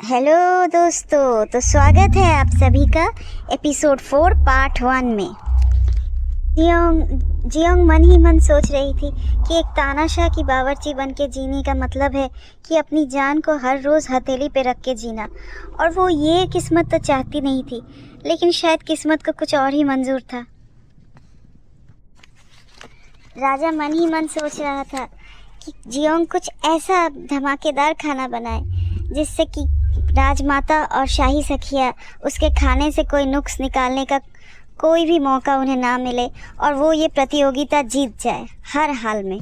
Hello दोस्तों, तो स्वागत है आप सभी का एपिसोड 4 पार्ट 1 में। जियोंग मन ही मन सोच रही थी कि एक तानाशाह की बावर्ची बन के जीने का मतलब है कि अपनी जान को हर रोज़ हथेली पे रख के जीना। और वो ये किस्मत तो चाहती नहीं थी, लेकिन शायद किस्मत को कुछ और ही मंजूर था। राजा मन ही मन सोच रहा था कि जियोंग कुछ ऐसा धमाकेदार खाना बनाए जिससे कि राजमाता और शाही सखिया उसके खाने से कोई नुक्स निकालने का कोई भी मौका उन्हें ना मिले और वो ये प्रतियोगिता जीत जाए हर हाल में।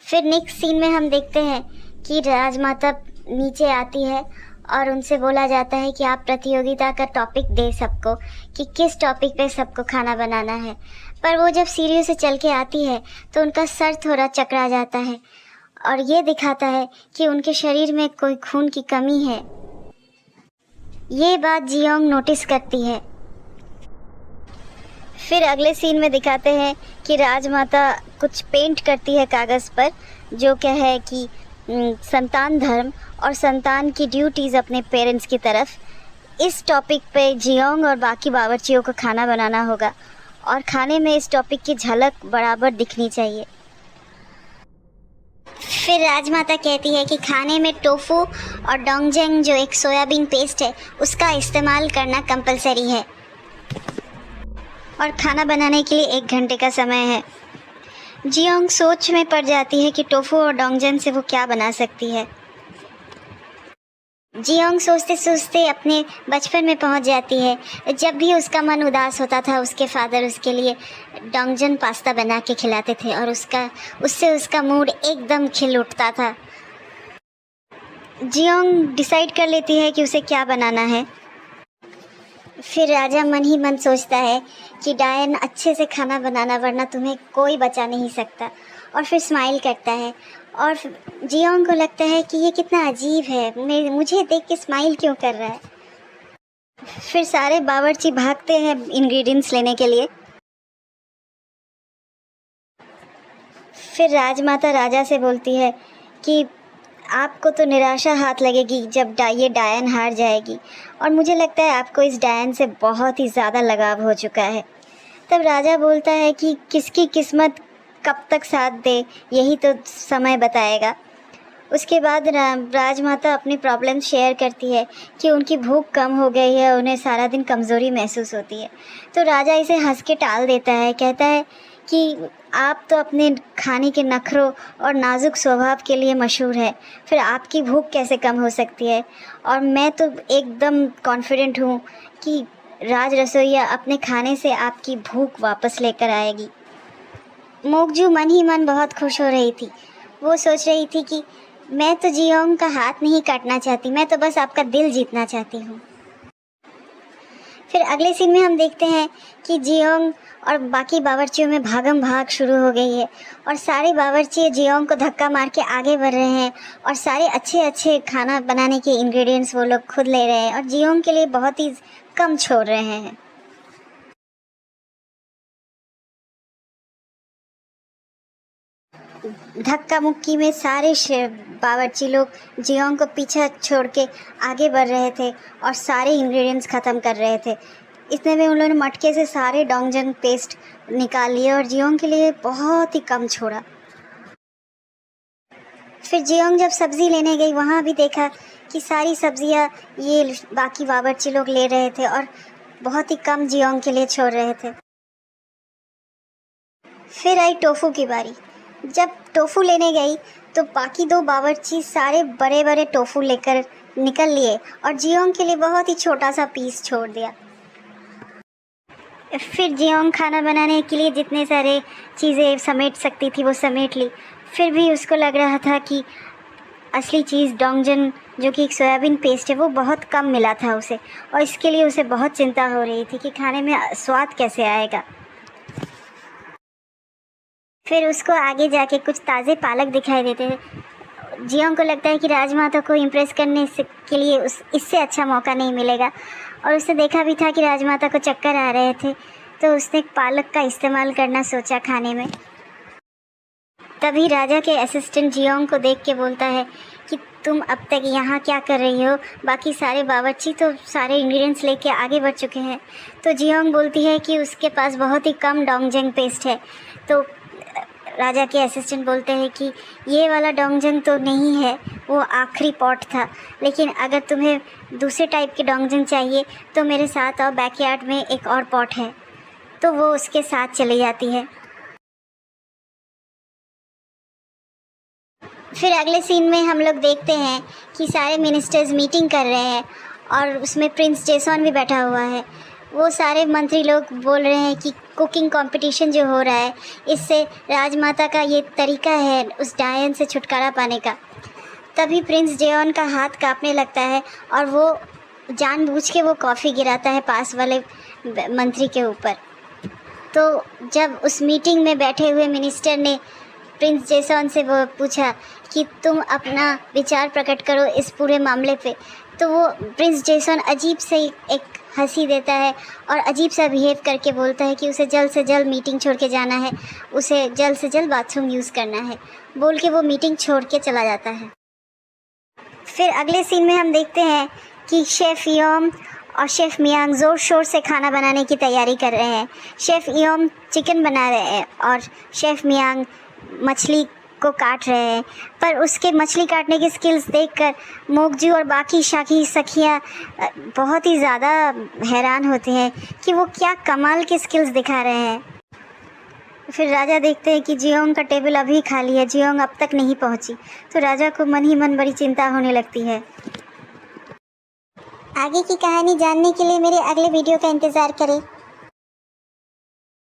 फिर नेक्स्ट सीन में हम देखते हैं कि राजमाता नीचे आती है और उनसे बोला जाता है कि आप प्रतियोगिता का टॉपिक दे सबको कि किस टॉपिक पे सबको खाना बनाना है। पर वो जब सीढ़ियों से चल के आती है तो उनका सर थोड़ा चकरा जाता है और ये दिखाता है कि उनके शरीर में कोई खून की कमी है। ये बात जियोंग नोटिस करती है। फिर अगले सीन में दिखाते हैं कि राजमाता कुछ पेंट करती है कागज़ पर, जो क्या है कि संतान धर्म और संतान की ड्यूटीज़ अपने पेरेंट्स की तरफ। इस टॉपिक पे जियोंग और बाकी बावर्चियों को खाना बनाना होगा और खाने में इस टॉपिक की झलक बराबर दिखनी चाहिए। फिर राजमाता कहती है कि खाने में टोफू और डोंगजेंग जो एक सोयाबीन पेस्ट है उसका इस्तेमाल करना कंपलसरी है और खाना बनाने के लिए 1 घंटे का समय है। जियोंग सोच में पड़ जाती है कि टोफू और डोंगजेंग से वो क्या बना सकती है। जियोंग सोचते सोचते अपने बचपन में पहुंच जाती है। जब भी उसका मन उदास होता था उसके फादर उसके लिए डोंगजेंग पास्ता बना के खिलाते थे और उससे उसका मूड एकदम खिल उठता था। जियोंग डिसाइड कर लेती है कि उसे क्या बनाना है। फिर राजा मन ही मन सोचता है कि डायन अच्छे से खाना बनाना वरना तुम्हें कोई बचा नहीं सकता, और फिर स्माइल करता है। और जियोंग को लगता है कि ये कितना अजीब है, मुझे देख के स्माइल क्यों कर रहा है। फिर सारे बावर्ची भागते हैं इंग्रेडिएंट्स लेने के लिए। फिर राजमाता राजा से बोलती है कि आपको तो निराशा हाथ लगेगी जब ये डायन हार जाएगी, और मुझे लगता है आपको इस डायन से बहुत ही ज़्यादा लगाव हो चुका है। तब राजा बोलता है कि किसकी किस्मत कब तक साथ दे यही तो समय बताएगा। उसके बाद राजमाता अपनी प्रॉब्लम शेयर करती है कि उनकी भूख कम हो गई है, उन्हें सारा दिन कमज़ोरी महसूस होती है। तो राजा इसे हंस के टाल देता है, कहता है कि आप तो अपने खाने के नखरों और नाजुक स्वभाव के लिए मशहूर है, फिर आपकी भूख कैसे कम हो सकती है। और मैं तो एकदम कॉन्फिडेंट हूँ कि राज रसोइया अपने खाने से आपकी भूख वापस लेकर आएगी। मोकजू मन ही मन बहुत खुश हो रही थी। वो सोच रही थी कि मैं तो जियोंग का हाथ नहीं काटना चाहती, मैं तो बस आपका दिल जीतना चाहती हूँ। फिर अगले सीन में हम देखते हैं कि जियोंग और बाकी बावर्चियों में भागम भाग शुरू हो गई है और सारे बावर्ची जियोंग को धक्का मार के आगे बढ़ रहे हैं और सारे अच्छे अच्छे खाना बनाने के इंग्रेडिएंट्स वो लोग खुद ले रहे हैं और जियोंग के लिए बहुत ही कम छोड़ रहे हैं। धक्का मुक्की में सारे बावर्ची लोग जियोंग को पीछे छोड़ के आगे बढ़ रहे थे और सारे इंग्रेडिएंट्स ख़त्म कर रहे थे। इतने में उन्होंने मटके से सारे डोंगजेंग पेस्ट निकाल लिए और जियोंग के लिए बहुत ही कम छोड़ा। फिर जियोंग जब सब्ज़ी लेने गई वहाँ भी देखा कि सारी सब्ज़ियाँ ये बाकी बावर्ची लोग ले रहे थे और बहुत ही कम जियोंग के लिए छोड़ रहे थे। फिर आई टोफू की बारी। जब टोफू लेने गई तो बाकी 2 बावर्ची सारे बड़े बड़े टोफू लेकर निकल लिए और जियोंग के लिए बहुत ही छोटा सा पीस छोड़ दिया। फिर जियोंग खाना बनाने के लिए जितने सारे चीज़ें समेट सकती थी वो समेट ली। फिर भी उसको लग रहा था कि असली चीज़ डोंगजेंग जो कि एक सोयाबीन पेस्ट है वो बहुत कम मिला था उसे, और इसके लिए उसे बहुत चिंता हो रही थी कि खाने में स्वाद कैसे आएगा। फिर उसको आगे जाके कुछ ताज़े पालक दिखाई देते हैं। जियोंग को लगता है कि राजमाता को इम्प्रेस करने के लिए इससे अच्छा मौका नहीं मिलेगा, और उसने देखा भी था कि राजमाता को चक्कर आ रहे थे, तो उसने पालक का इस्तेमाल करना सोचा खाने में। तभी राजा के असिस्टेंट जियोंग को देख के बोलता है कि तुम अब तक यहाँ क्या कर रही हो, बाकी सारे बावर्ची तो सारे इंग्रेडिएंट्स लेके आगे बढ़ चुके हैं। तो जियोंग बोलती है कि उसके पास बहुत ही कम डोंगजिंग पेस्ट है। तो राजा के असिस्टेंट बोलते हैं कि ये वाला डोंगजिंग तो नहीं है, वो आखिरी पॉट था, लेकिन अगर तुम्हें दूसरे टाइप की डोंगजिंग चाहिए तो मेरे साथ आओ, बैकयार्ड में एक और पॉट है। तो वो उसके साथ चली जाती है। फिर अगले सीन में हम लोग देखते हैं कि सारे मिनिस्टर्स मीटिंग कर रहे हैं और उसमें प्रिंस जेसॉन भी बैठा हुआ है। वो सारे मंत्री लोग बोल रहे हैं कि कुकिंग कंपटीशन जो हो रहा है, इससे राजमाता का ये तरीका है उस डायन से छुटकारा पाने का। तभी प्रिंस जेऑन का हाथ कांपने लगता है और वो जानबूझ के वो कॉफ़ी गिराता है पास वाले मंत्री के ऊपर। तो जब उस मीटिंग में बैठे हुए मिनिस्टर ने प्रिंस जेसॉन से वो पूछा कि तुम अपना विचार प्रकट करो इस पूरे मामले पे, तो वो प्रिंस जेसॉन अजीब से एक हंसी देता है और अजीब सा बिहेव करके बोलता है कि उसे जल्द से जल्द मीटिंग छोड़ के जाना है, उसे जल्द से जल्द बाथरूम यूज़ करना है, बोल के वो मीटिंग छोड़ के चला जाता है। फिर अगले सीन में हम देखते हैं कि शेफ़ योम और शेफ़ मियांग ज़ोर शोर से खाना बनाने की तैयारी कर रहे हैं। शेफ़ योम चिकन बना रहे हैं और शेफ़ मियांग मछली को काट रहे हैं। पर उसके मछली काटने की स्किल्स देखकर मोगजू और बाकी शाकी सखियाँ बहुत ही ज़्यादा हैरान होते हैं कि वो क्या कमाल के स्किल्स दिखा रहे हैं। फिर राजा देखते हैं कि जियोंग का टेबल अभी खाली है, जियोंग अब तक नहीं पहुंची। तो राजा को मन ही मन बड़ी चिंता होने लगती है। आगे की कहानी जानने के लिए मेरे अगले वीडियो का इंतज़ार करें।